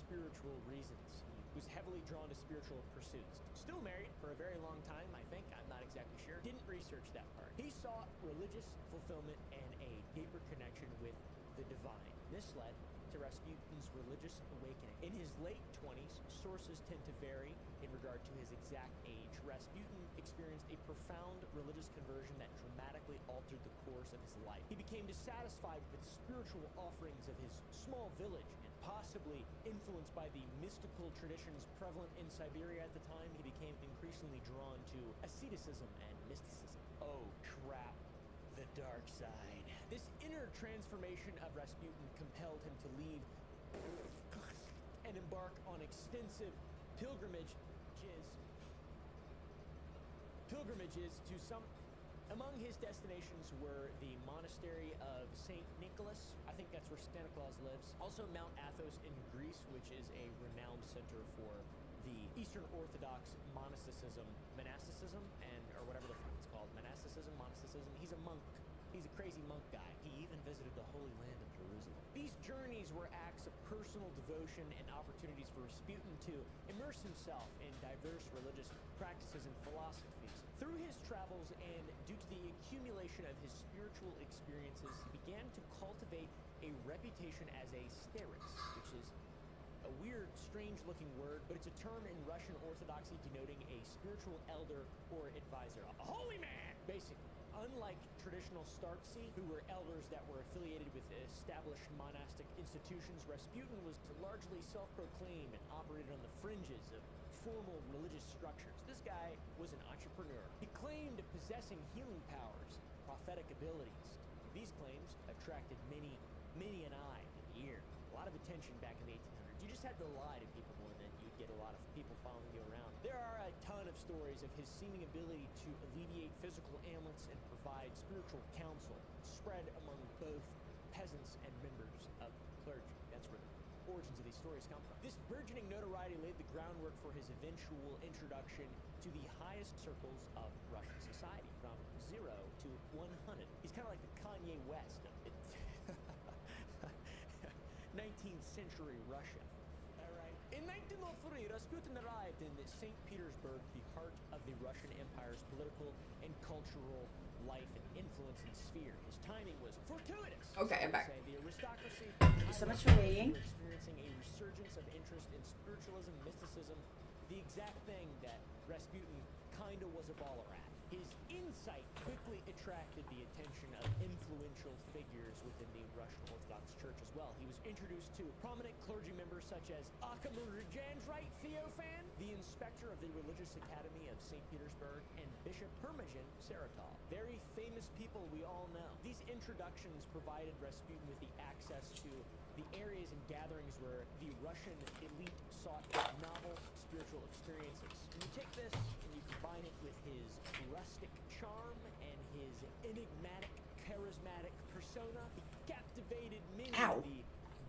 spiritual reasons. He was heavily drawn to spiritual pursuits. Still married for a very long time, I think. I'm not exactly sure. Didn't research that part. He sought religious fulfillment and a deeper connection with the divine. This led to Rasputin's religious awakening. In his late 20s, sources tend to vary in regard to his exact age. Rasputin experienced a profound religious conversion that dramatically altered the course of his life. He became dissatisfied with the spiritual offerings of his small village, and possibly influenced by the mystical traditions prevalent in Siberia at the time, he became increasingly drawn to asceticism and mysticism. Oh crap. The dark side. This inner transformation of Rasputin compelled him to leave and embark on extensive pilgrimages to some. Among his destinations were the monastery of St. Nicholas. I think that's where Santa Claus lives. Also Mount Athos in Greece, which is a renowned center for the Eastern Orthodox monasticism, and or whatever the fuck it's called, monasticism. He's a monk. He's a crazy monk guy. He even visited the Holy Land of Jerusalem. These journeys were acts of personal devotion and opportunities for Rasputin to immerse himself in diverse religious practices and philosophies. Through his travels and due to the accumulation of his spiritual experiences, he began to cultivate a reputation as a starets, which is a weird, strange-looking word, but it's a term in Russian Orthodoxy denoting a spiritual elder or advisor. A holy man, basically. Unlike traditional startsy, who were elders that were affiliated with established monastic institutions, Rasputin was largely self-proclaimed and operated on the fringes of formal religious structures. This guy was an entrepreneur. He claimed possessing healing powers, prophetic abilities. These claims attracted many an eye and ear. A lot of attention back in the 1800s. You just had to lie to people more than you'd get a lot of people following you around. There are a ton of stories of his seeming ability to alleviate physical ailments and provide spiritual counsel spread among both peasants and members of clergy. That's where the origins of these stories come from. This burgeoning notoriety laid the groundwork for his eventual introduction to the highest circles of Russian society, from 0 to 100. He's kind of like the Kanye West of 19th century Russia. In 1903, Rasputin arrived in St. Petersburg, the heart of the Russian Empire's political and cultural life and influence and sphere. His timing was fortuitous. Okay, I'm back. The aristocracy Thank you so much for waiting. were experiencing a resurgence of interest in spiritualism, mysticism, the exact thing that Rasputin kinda was a baller at. His insight quickly attracted the attention of influential figures within the Russian Orthodox Church as well. He was introduced to prominent clergy members such as Akhmarajan's Theophan, the inspector of the Religious Academy of St. Petersburg, and Bishop Hermogen Saratov. Very famous people we all know. These introductions provided Rasputin with the access to the areas and gatherings where the Russian elite sought novel spiritual experiences. When you take this and you combine it with his rustic charm and his enigmatic, charismatic persona, he captivated many of the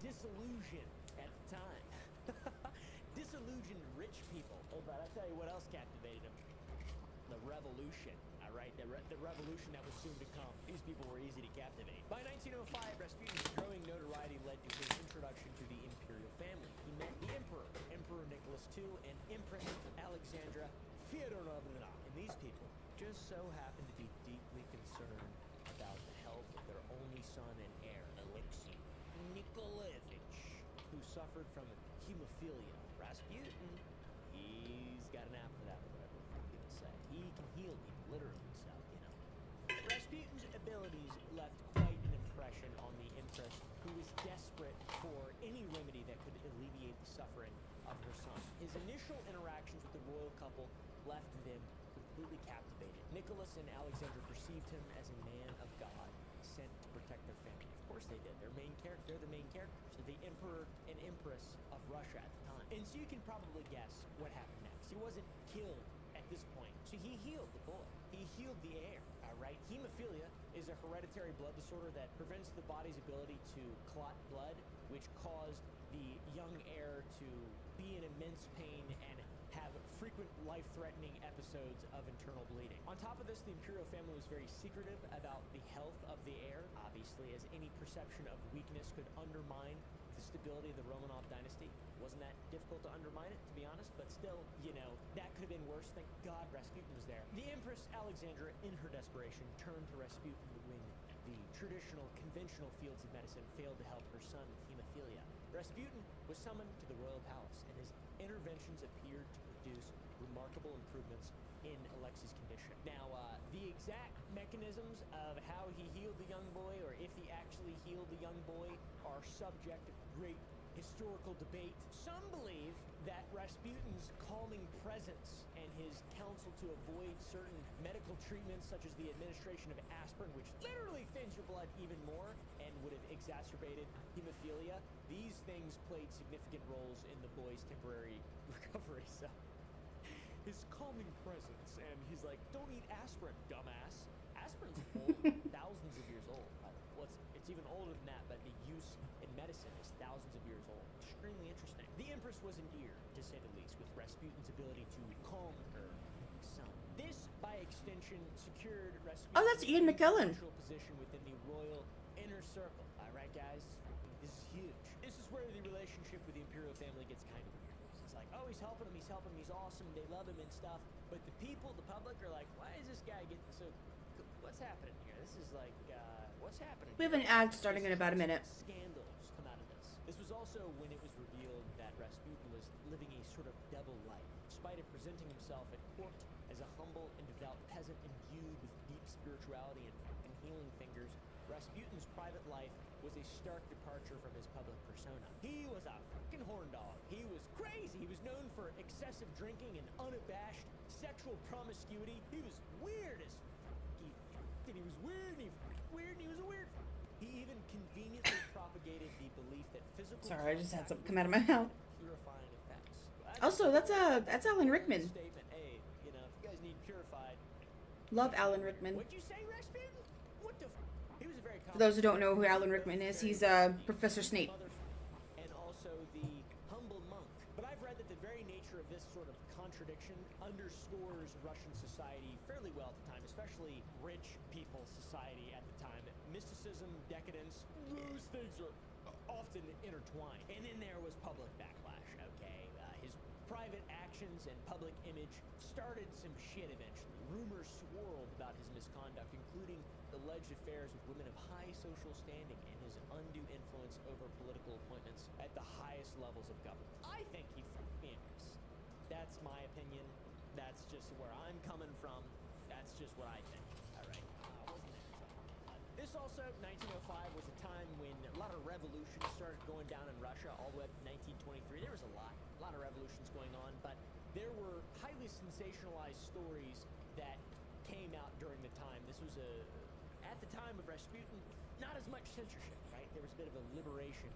disillusioned at the time. Disillusioned rich people. Oh, but I'll tell you what else captivated him. The revolution. All right, the revolution that was soon to come. These people were easy to captivate. By 1905, Rasputin's growing notoriety led to his introduction to the imperial family. He met the emperor, Emperor Nicholas II, and Empress Alexandra Feodorovna. And these people just so happened to be deeply concerned about the health of their only son and heir, Alexei Nikolaevich, who suffered from hemophilia. Rasputin, he's got an app for that, or whatever people say. He can heal people, literally and stuff, you know. Rasputin's abilities left quite an impression on the empress, who was desperate for any remedy that could alleviate the suffering of her son. His initial interactions with the royal couple left them completely captivated. Nicholas and Alexandra perceived him as a man of God sent to protect their family. Of course they did. They're the main characters. So the emperor and empress of Russia at the time. And so you can probably guess what happened next. He wasn't killed at this point. So he healed the boy. He healed the heir. All right. Hemophilia is a hereditary blood disorder that prevents the body's ability to clot blood, which caused the young heir to be in immense pain and have frequent life-threatening episodes of internal bleeding. On top of this, the imperial family was very secretive about the health of the heir, obviously, as any perception of weakness could undermine the stability of the Romanov dynasty. Wasn't that difficult to undermine it, to be honest, but still, you know, that could have been worse. Thank God Rasputin was there. The Empress Alexandra, in her desperation, turned to Rasputin when the traditional, conventional fields of medicine failed to help her son with hemophilia. Rasputin was summoned to the royal palace, and his interventions appeared to produce remarkable improvements in Alexei's condition. Now, the exact mechanisms of how he healed the young boy, or if he actually healed the young boy, are subject of great historical debate. Some believe that Rasputin's calming presence and his counsel to avoid certain medical treatments, such as the administration of aspirin, which literally thins your blood even more and would have exacerbated hemophilia, these things played significant roles in the boy's temporary recovery. So his calming presence, and he's like, don't eat aspirin, dumbass. Aspirin's old, thousands of years old. It's even older than that, but the use in medicine is thousands of years old. Extremely interesting. The Empress was endeared, to say the least, with Rasputin's ability to calm her son. This, by extension, secured Rasputin. Oh, that's Ian McKellen. Position within the royal inner circle. All right, guys, this is huge. This is where the relationship with the imperial family gets kind of weird. It's like, oh, he's helping him, he's awesome, they love him and stuff. But the people, the public, are like, why is this guy getting so? What's happening here? This is like, what's happening? We have an ad starting in about a minute. Scandals come out of this. This was also when it was revealed that Rasputin was living a sort of double life. Despite of presenting himself at court as a humble and devout peasant imbued with deep spirituality and healing fingers, Rasputin's private life was a stark departure from his public persona. He was a fucking horn dog. He was crazy. He was known for excessive drinking and unabashed sexual promiscuity. He was weird as and he was weird, and he was a weird. He even conveniently propagated the belief that physical. Sorry, I just had something come out of my mouth. Purifying effects. Also, that's Alan Rickman. Statement. Hey, you know, if you guys need purified. Love Alan Rickman. What'd you say, Rasputin? What the? He was a very. For those who don't know who Alan Rickman is, he's Professor Snape. And also the humble monk. But I've read that the very nature of this sort of contradiction underscores Russian society fairly well at the time, especially rich people society at the time. Mysticism, decadence, those things are often intertwined. And then there was public backlash, okay? His private actions and public image started some shit eventually. Rumors swirled about his misconduct, including alleged affairs with women of high social standing and his undue influence over political appointments at the highest levels of government. I think he fucked the Empress. That's my opinion. That's just where I'm coming from. That's just what I think. All right. Wasn't there? This also, 1905, was a time when a lot of revolutions started going down in Russia, all the way up to 1923. There was a lot of revolutions going on, but there were highly sensationalized stories that came out during the time. This was at the time of Rasputin, not as much censorship, right? There was a bit of a liberation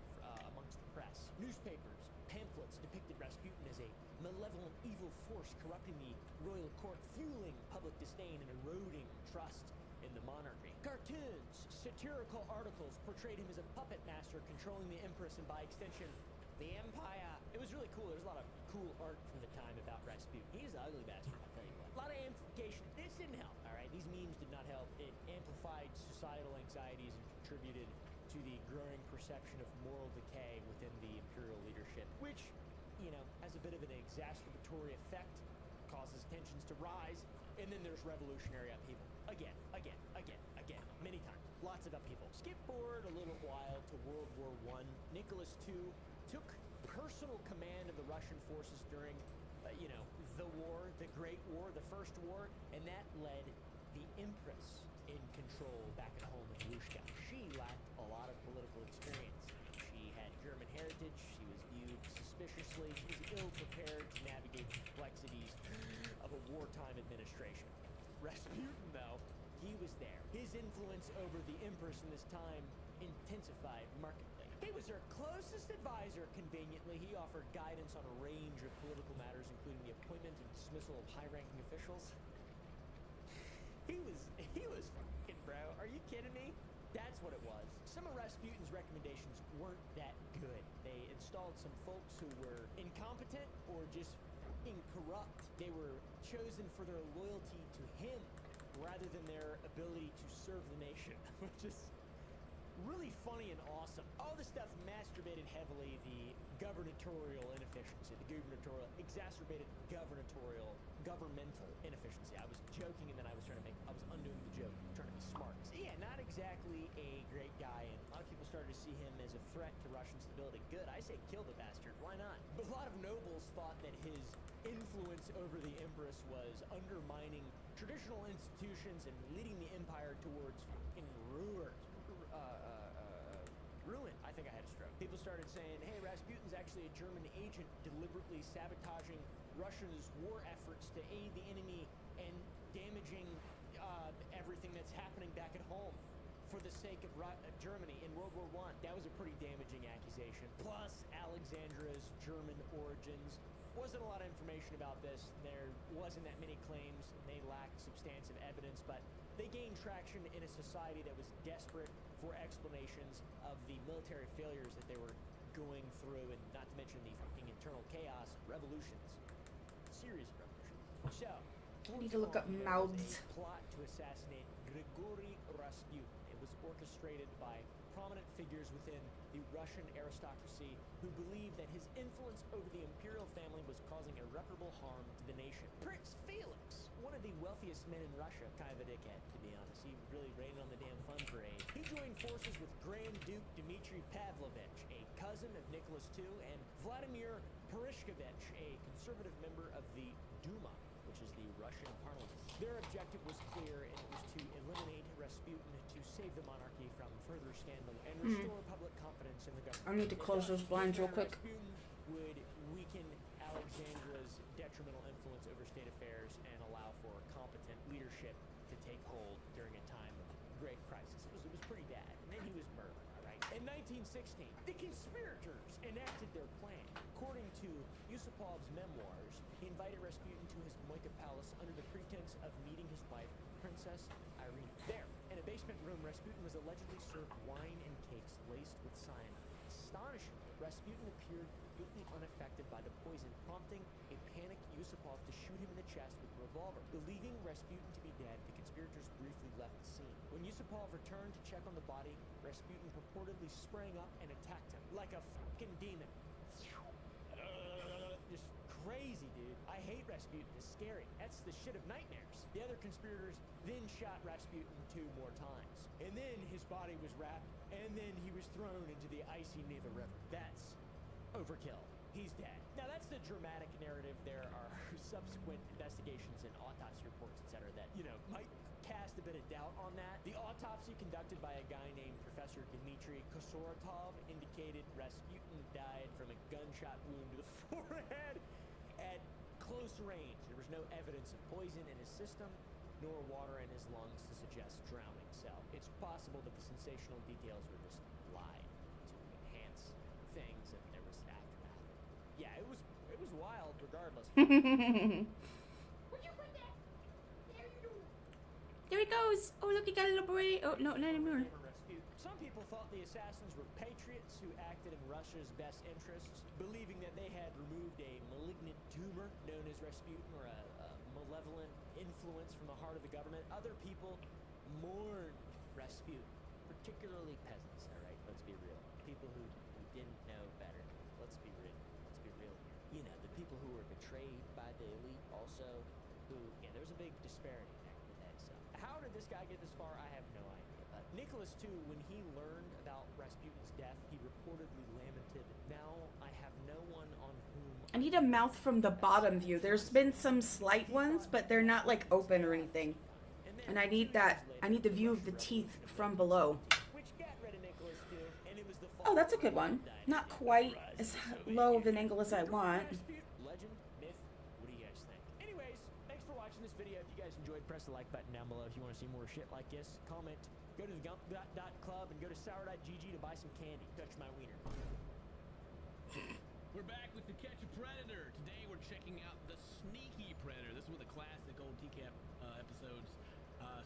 amongst the press. Newspapers, pamphlets depicted Rasputin as a malevolent evil force corrupting the royal court, fueling public disdain and eroding trust in the monarchy. Cartoons, satirical articles portrayed him as a puppet master controlling the empress and by extension, the empire. It was really cool. There's a lot of cool art from the time about Rasputin. He's an ugly bastard, I'll tell you what. A lot of amplification. This didn't help, all right? These memes did not help. It amplified societal anxieties and contributed to the growing perception of moral decay within the imperial leadership, which, you know, has a bit of an exacerbatory effect, causes tensions to rise, and then there's revolutionary upheaval. Again, many times. Lots of upheaval. Skip forward a little while to World War I. Nicholas II took personal command of the Russian forces during, the war, the Great War, the First War, and that led the Empress in control back at home in Rushka. She lacked a lot of political experience. She had German heritage. She was viewed suspiciously. She was ill-prepared to navigate the complexities of a wartime administration. Rasputin, though, he was there. His influence over the Empress in this time intensified markedly. He was her closest advisor, conveniently. He offered guidance on a range of political matters, including the appointment and dismissal of high-ranking officials. He was fucking, bro. Are you kidding me? That's what it was. Some of Rasputin's recommendations weren't that good. They installed some folks who were incompetent or just corrupt. They were chosen for their loyalty to him rather than their ability to serve the nation, which is really funny and awesome. All this stuff masturbated heavily the gubernatorial inefficiency, the gubernatorial exacerbated governmental inefficiency. I was joking and then I was undoing the joke, trying to be smart. So yeah, not exactly a great guy, and a lot of people started to see him as a threat to Russian stability. Good, I say kill the bastard, why not? But a lot of nobles thought that his influence over the empress was undermining traditional institutions and leading the empire towards ruin. I think I had a stroke. People started saying, hey, Rasputin's actually a German agent deliberately sabotaging Russia's war efforts to aid the enemy and damaging everything that's happening back at home for the sake of Germany in World War I. That was a pretty damaging accusation. Plus, Alexandra's German origins. Wasn't a lot of information about this. There wasn't that many claims. They lacked substantive evidence, but they gained traction in a society that was desperate for explanations of the military failures that they were going through, and not to mention the fucking internal chaos, revolutions, serious revolutions. So, I need to look up mouths. a plot to assassinate Grigory Rasputin. It was orchestrated by prominent figures within the Russian aristocracy who believed that his influence over the imperial family was causing irreparable harm to the nation. Prince Felix, one of the wealthiest men in Russia, kind of a dickhead, to be honest. He really rained on the damn fun parade. He joined forces with Grand Duke Dmitry Pavlovich, a cousin of Nicholas II, and Vladimir Purishkevich, a conservative member of the Duma, which is the Russian parliament. Their objective was clear, and it was to eliminate Rasputin to save the monarchy from further scandal and restore public confidence in the government. I need to close those blinds real quick. Rasputin would weaken Alexandra's detrimental influence over state affairs and allow for competent leadership to take hold during a time of great crisis. It was pretty bad. And then he was murdered, all right? In 1916, the conspirators enacted their plan. According to Yusupov's memoirs, he invited Rasputin to his Moika palace under the pretense of meeting his wife, Princess Irene. There, in a basement room, Rasputin was allegedly served wine and cakes laced with cyanide. Astonishingly, Rasputin appeared completely unaffected by the poison, prompting a panicked Yusupov to shoot him in the chest with a revolver. Believing Rasputin to be dead, the conspirators briefly left the scene. When Yusupov returned to check on the body, Rasputin purportedly sprang up and attacked him like a fucking demon. Just crazy, dude. I hate Rasputin. It's scary. That's the shit of nightmares. The other conspirators then shot Rasputin 2 more times. And then his body was wrapped, and then he was thrown into the icy Neva River. That's overkill. He's dead. Now, that's the dramatic narrative. There are subsequent investigations and autopsy reports, etc., that, might cast a bit of doubt on that. The autopsy conducted by a guy named Professor Dmitry Kosoratov indicated Rasputin died from a gunshot wound to the forehead at close range. There was no evidence of poison in his system, nor water in his lungs to suggest drowning. So it's possible that the sensational details were just lied to enhance things, and there was aftermath. Yeah, it was wild regardless. There he goes. Oh, look, he got a little boy. Oh, no, not anymore. Some people thought the assassins were patriots who acted in Russia's best interests, believing that they had removed a malignant tumor known as Rasputin, or a malevolent influence from the heart of the government. Other people mourned Rasputin, particularly peasants, all right? Let's be real. People who didn't know better. Let's be real. Let's be real here. The people who were betrayed by the elite also, there's a big disparity back in the day. So how did this guy get this far? I have no idea. But Nicholas II, when he learned about Rasputin's death, he reportedly lamented, "Now I have no one on whom..." I need a mouth from the bottom view. There's been some slight ones, but they're not like open or anything. And I need the view of the teeth from below. Oh, that's a good one. Not quite as low of an angle as I want. Legend, myth, what do you guys think? Anyways, thanks for watching this video. If you guys enjoyed, press the like button down below. If you want to see more shit like this, comment, go to the Gump.club and go to sour.gg to buy some candy. Touch my wiener. We're back with the Catch a Predator. Today we're checking out the Sneaky Predator. This is one of the classic old TCAP episodes.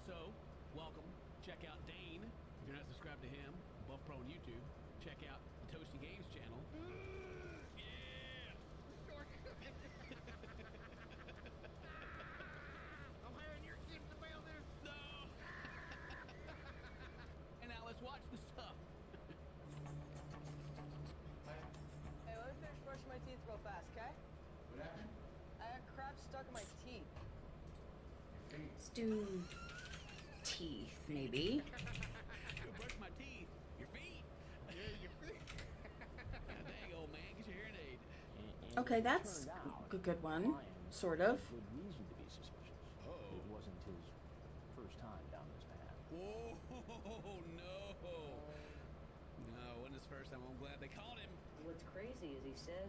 So, welcome. Check out Dane. If you're not subscribed to him, Buff Pro on YouTube, check out the Toasty Games channel. Yeah! I'm hiring your kids to bail this. No! And now let's watch the stuff. sucking my teeth. Let's do teeth, maybe. You brush my teeth. Your feet. Yeah, your feet. Dang, old man, get your hearing aid. Okay, that's a good one. Sort of. Good reason to be suspicious. Oh. It wasn't his first time down this path. Whoa, no. No, it wasn't his first time. I'm glad they caught him. What's crazy is he says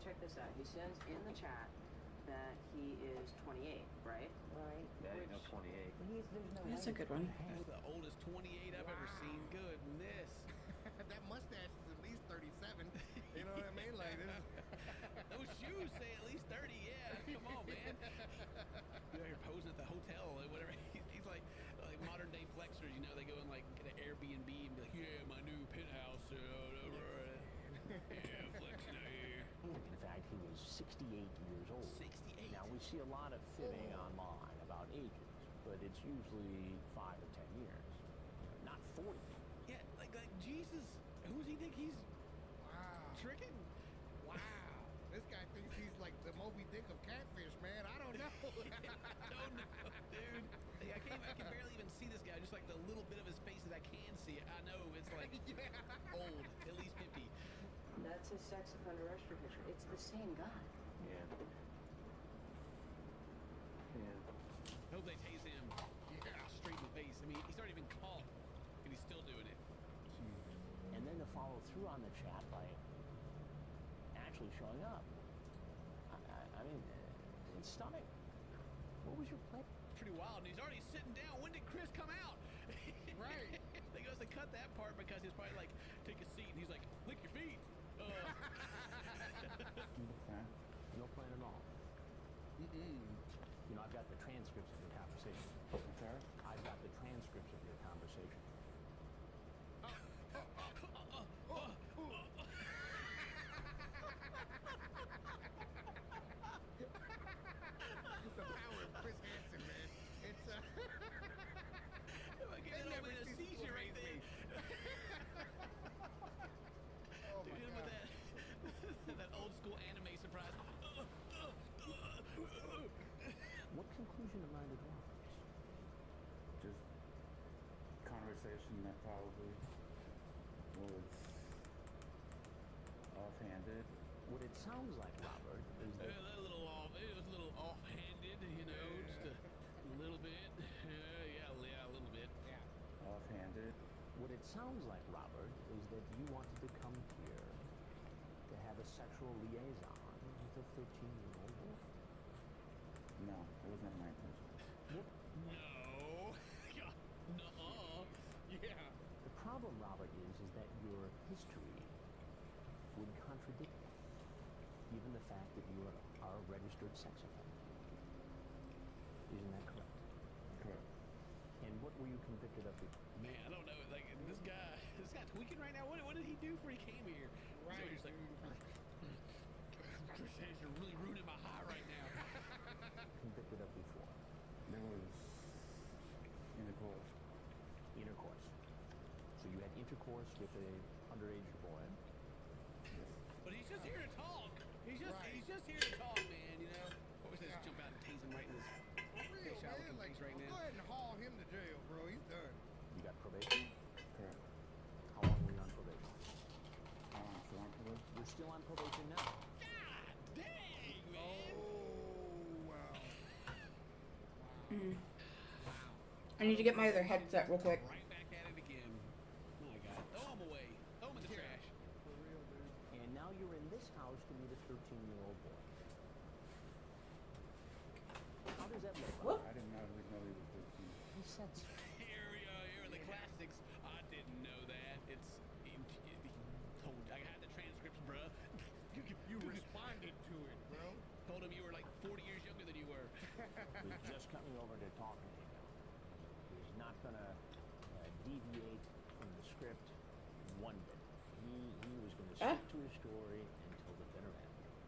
check this out. He says in the chat that he is 28, right? Right. That ain't no 28. There's no That's a good one. That's the oldest 28 I've ever seen. Goodness. That mustache is at least 37. You know what I mean? Like this. Those shoes say at least 30. Yeah, come on, man. You're posing at the hotel or whatever. He's like modern day flexers. You know, they go and like get an Airbnb and be like, yeah, my new penthouse. Yeah, flexing out here. In fact, he was 68 years old. 68. Now, we see a lot of fibbing online about ages, but it's usually 5 or 10 years, not 40. Yeah, like Jesus. Who does he think he's Wow. tricking? Wow. This guy thinks he's like the Moby Dick of catfish, man. I don't know. I don't know, dude. Like, I can barely even see this guy. Just like the little bit of his face that I can see. I know it's like old, at least 50. That's his sex offender registry picture. It's the same guy. Yeah. Hope they tase him straight in the face. I mean, he's already been caught, and he's still doing it. And then to follow through on the chat by actually showing up. I mean, it's stunning. What was your plan? Pretty wild. And he's already sitting down. When did Chris come out? Right. They goes to cut that part because he's probably like, take a seat. And he's like, lick your feet. No plan at all. You know, I've got the transcripts of your conversation. Sir? I've got the transcripts of your conversation. The power of Chris Hansen, man. It's If I get that old man a seizure right there. Oh Dude, my hit him God. with that old school anime surprise. What conclusion am I to draw from this? Just conversation that probably was offhanded. What it sounds like, Robert, is that It was a little offhanded, you know, just a little bit. Yeah, a little bit. Offhanded. what it sounds like, Robert, is that you wanted to come here to have a sexual liaison with a 13-year-old boy. No, it was never my intention. No. Nuh-uh. Yeah. The problem, Robert, is that your history would contradict that. Even the fact that you are a registered sex offender. Isn't that correct? Correct. And what were you convicted of? Man, I don't know. Like this guy tweaking right now. What did he do before he came here? Right. So he's like, Chris says you're really ruining my high right now. Convicted of before? There was intercourse. Intercourse. So you had intercourse with a underage boy. But he's just here to talk. He's just here to talk, man. You know. What was this? Jump out and tase him right in his For real, face out man. looking Like, face right go now. ahead and haul him to jail, bro. He's done. You got probation? Correct. How long were you on probation? Still on probation? You're still on probation now. God dang, man. Oh, wow. I need to get my other headset real quick. Right back at it again. My God. Throw him away. Throw him in the trash. For real, dude. And now you're in this house to meet a 13-year-old boy. How does that look? Whoop. I didn't know he was 13. He said so. Here we are. Here are the classics. I didn't know that. He told. I had the transcripts, bruh. You responded to it, bro. Told him you were like 40 years younger than you were. He's just coming over to talk to you now. He's not going to deviate from the script one bit. He was going to stick to his story until the bitter end.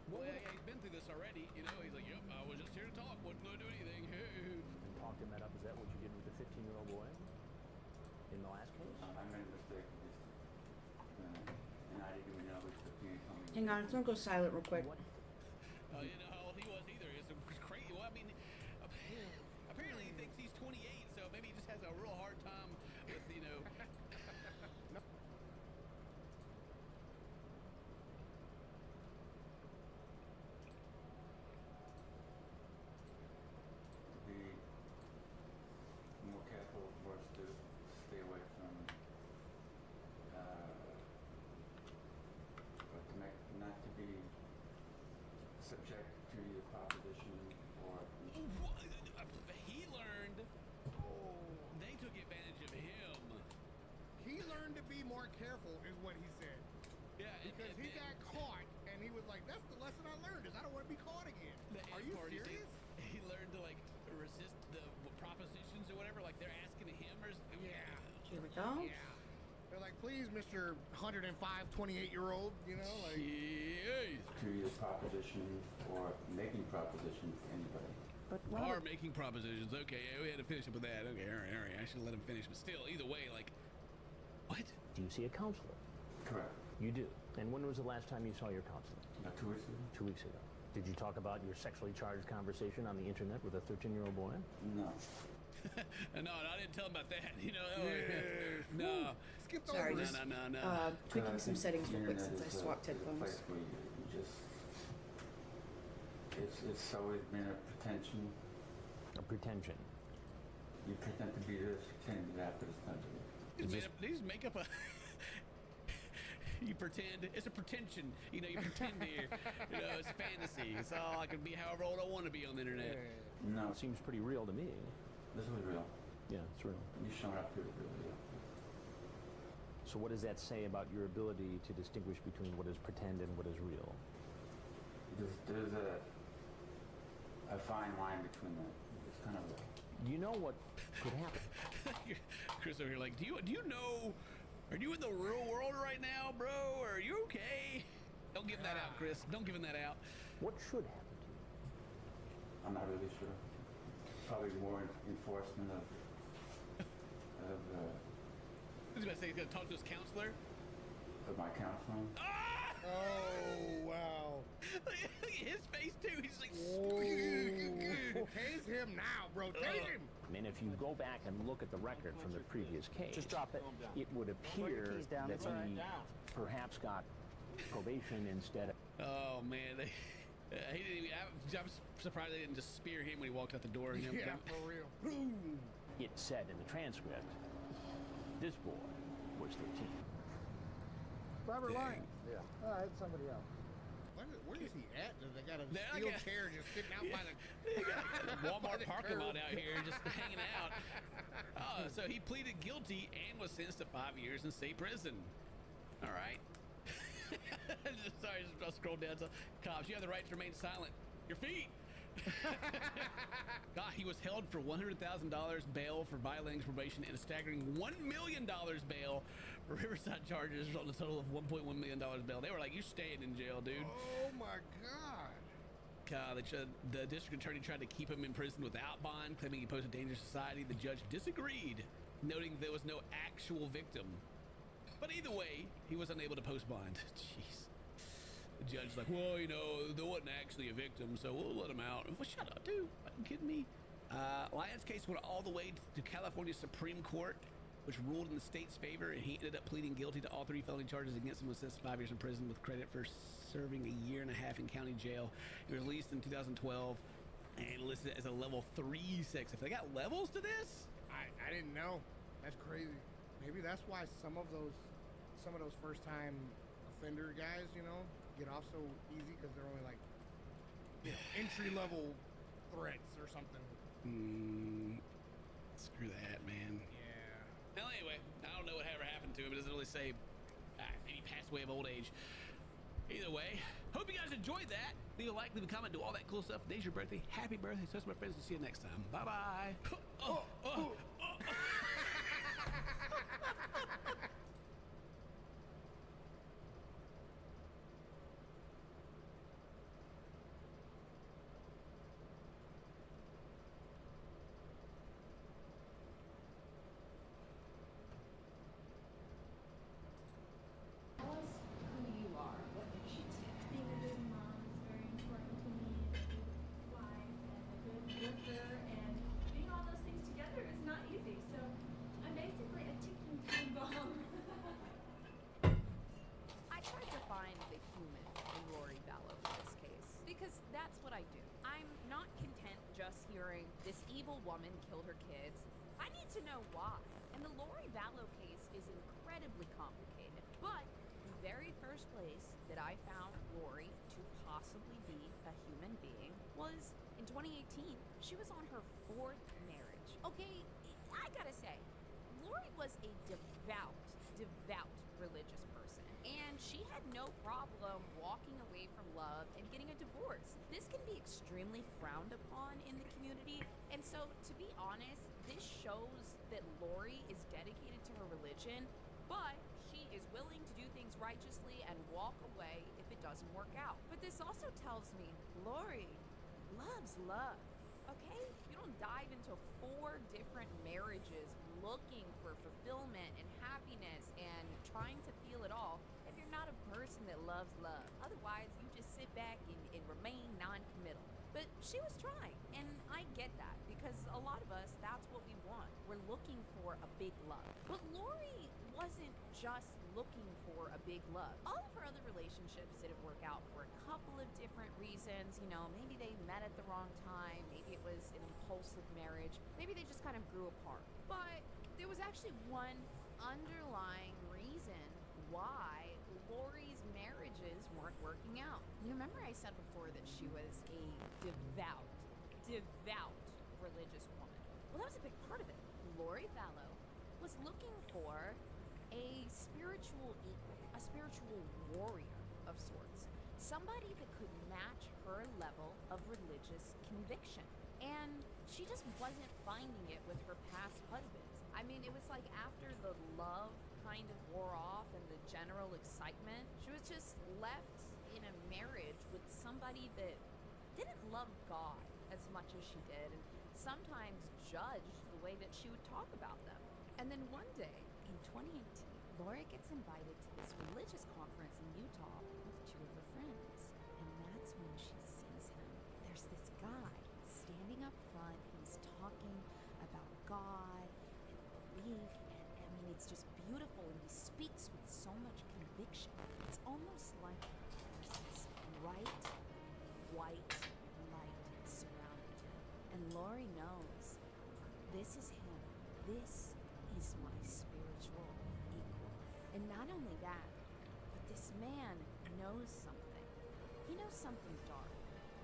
Well, yeah, he's been through this already. You know, he's like, yep, I was just here to talk. Wasn't going to do anything. And talked him that up. Is that what you did with the 15-year-old boy in the last case? I made a mistake. And I didn't even know it was 15 coming. Hang on, it's gonna go silent real quick. What? You know how old he was either. It's crazy. proposition for He learned. They took advantage of him. He learned to be more careful, is what he said. Yeah, Because he got caught, and he was like, "That's the lesson I learned. Is I don't want to be caught again." Are you serious? He learned to like resist the propositions or whatever. Like they're asking him or Yeah. Here we go. Yeah. They're like, "Please, Mr. 105, 28-year-old, you know, like." Jeez. to either proposition or making propositions to anybody. But Are making propositions. Okay, yeah, we had to finish up with that. Okay, all right. I should have let him finish, but still, either way, like, what? Do you see a counselor? Correct. You do. And when was the last time you saw your counselor? About 2 weeks ago? 2 weeks ago. Did you talk about your sexually charged conversation on the internet with a 13-year-old boy? No. No, I didn't tell him about that. You know, no. Skipped Sorry, over. just No. tweaking some settings real quick Internet since I is swapped a headphones. place where you just, it's always been a pretension. A pretension. You pretend to be this, you pretend to be that, but it's not to be. They just make up a. You pretend. It's a pretension. You know, you pretend here. You know, it's fantasy. It's all I can be however old I want to be on the internet. No, It seems pretty real to me. this is real. Yeah, it's real. You showing up here to be real. So what does that say about your ability to distinguish between what is pretend and what is real? There's a fine line between that. It's kind of a, Do you know what could happen? Chris over here, like, do you know? Are you in the real world right now, bro? Are you okay? Don't give him that out, Chris. Don't give him that out. What should happen to you? I'm not really sure. Probably more enforcement of I was about to say he's gonna talk to his counselor. my counseling. Ah! Oh, wow. His face too. He's like. Tase him now, bro. Tase him. I mean, if you go back and look at the record from the previous case, Just drop it. it would appear keys down, that it's all right. he perhaps got probation instead of... Oh man, he didn't even. I'm surprised they didn't just spear him when he walked out the door. You know, Yeah, for real. Boom. It said in the transcript, this boy was 13. Robert Dang. Lyons. Yeah. Oh, I had somebody else. Where is he at? They got a They're steel like a- chair just sitting out by the Walmart the parking lot curb. out here, just hanging out. So he pleaded guilty and was sentenced to 5 years in state prison. All right. Sorry, I'll scroll down to cops. You have the right to remain silent. Your feet. God, he was held for $100,000 bail for violating probation and a staggering $1 million bail for Riverside charges, on a total of $1.1 million bail. They were like, "You're staying in jail, dude." Oh my God. The district attorney tried to keep him in prison without bond, claiming he posed a danger to society. The judge disagreed, noting there was no actual victim. But either way, he was unable to post bond. Jeez. The judge's like, "Well, you know, there wasn't actually a victim, so we'll let him out." Well, shut up, dude. Are you kidding me? Lyons' case went all the way to California Supreme Court, which ruled in the state's favor, and he ended up pleading guilty to all 3 felony charges against him, was sentenced to 5 years in prison with credit for serving a year and a half in county jail. He was released in 2012 and listed as a level 3 sex. If they got levels to this, I didn't know. That's crazy. Maybe that's why some of those first time offender guys, you know, get off so easy because they're only like, you know, entry level threats or something. Screw that, man. Yeah. Well, anyway, I don't know what ever happened to him. It doesn't really say. Maybe passed away of old age. Either way, hope you guys enjoyed that. Leave a like, leave a comment, do all that cool stuff. Today's your birthday. Happy birthday. So, my friends, we'll see you next time. Bye bye. Tell us who you are. What makes you tick? Being a good mom is very important to me. A good wife and a good worker, and being all those things together is not easy. So I'm basically a ticking time bomb. I tried to find the human in Lori Vallow for this case, because that's what I do. I'm not content just hearing this evil woman killed her kids. I need to know why. And the Lori Vallow case is incredibly complicated. But the very first place that I found Lori to possibly be a human being was, in 2018, she was on her 4th marriage. Okay, I gotta say, Lori was a devout religious person, and she had no problem walking away from love and getting a divorce. This can be extremely frowned upon in the community, and so, to be honest, this shows that Lori is dedicated to her religion, but she is willing to do things righteously and walk away if it doesn't work out. But this also tells me Lori loves love, okay? You don't dive into 4 different marriages looking for fulfillment and happiness and trying to feel it all if you're not a person that loves love. Otherwise, you just sit back and remain non-committal. But she was trying, and I get that, because a lot of us, that's what we want. We're looking for a big love. But Lori wasn't just looking for a big love. All of her other relationships didn't work out for a couple of different reasons. You know, maybe they met at the wrong time, maybe it was an impulsive marriage, maybe they just kind of grew apart. But there was actually one underlying reason why Lori's marriages weren't working out. You remember I said before that she was a devout religious woman. Well, that was a big part of it. Lori Vallow was looking for a spiritual equal, a spiritual warrior of sorts. Somebody that could match her level of religious conviction. And she just wasn't finding it with her past husbands. I mean, it was like after the love kind of wore off and the general excitement, she was just left in a marriage with somebody that didn't love God as much as she did, and sometimes judged the way that she would talk about them. And then one day, in 2018, Lori gets invited to this religious conference in Utah with 2 of her friends. And that's when she sees him. There's this guy standing up front, he's talking about God and belief, and I mean, it's just beautiful, and he speaks with so much conviction. It's almost like there's this bright, white light surrounding him. And Lori knows, this is him. This is my spiritual equal. And not only that, but this man knows something. He knows something dark.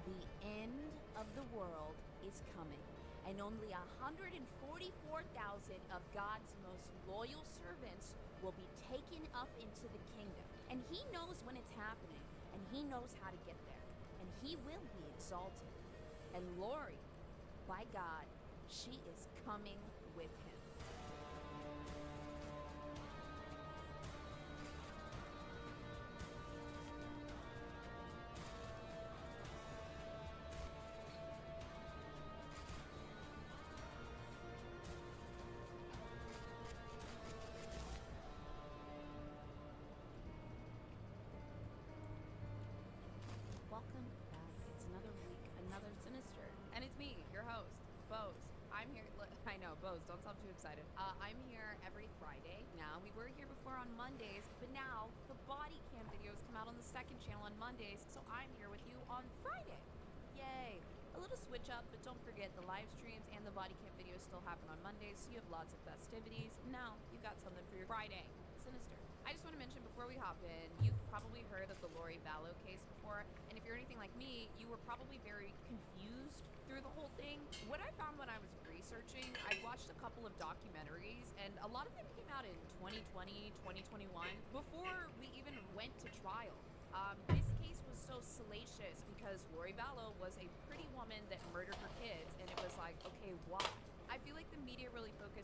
The end of the world is coming, and only 144,000 of God's most loyal servants will be taken up into the kingdom. And he knows when it's happening, and he knows how to get there, and he will be exalted. And Lori, by God, she is coming with him. Welcome back. It's another week, another Sinister. And it's me, your host, Bose. I'm here. I know, Bose, don't sound too excited. I'm here every Friday. Now, we were here before on Mondays, but now the body cam videos come out on the second channel on Mondays, so I'm here with you on Friday. Yay. A little switch up, but don't forget the live streams and the body cam videos still happen on Mondays, so you have lots of festivities. Now, you've got something for your Friday. Sinister. I just want to mention before we hop in, you've probably heard of the Lori Vallow case before, and if you're anything like me, you were probably very confused through the whole thing. What I found when I was researching, I watched a couple of documentaries, and a lot of them came out in 2020, 2021, before we even went to trial. This case was so salacious because Lori Vallow was a pretty woman that murdered her kids, and it was like, okay, why? I feel like the media really focused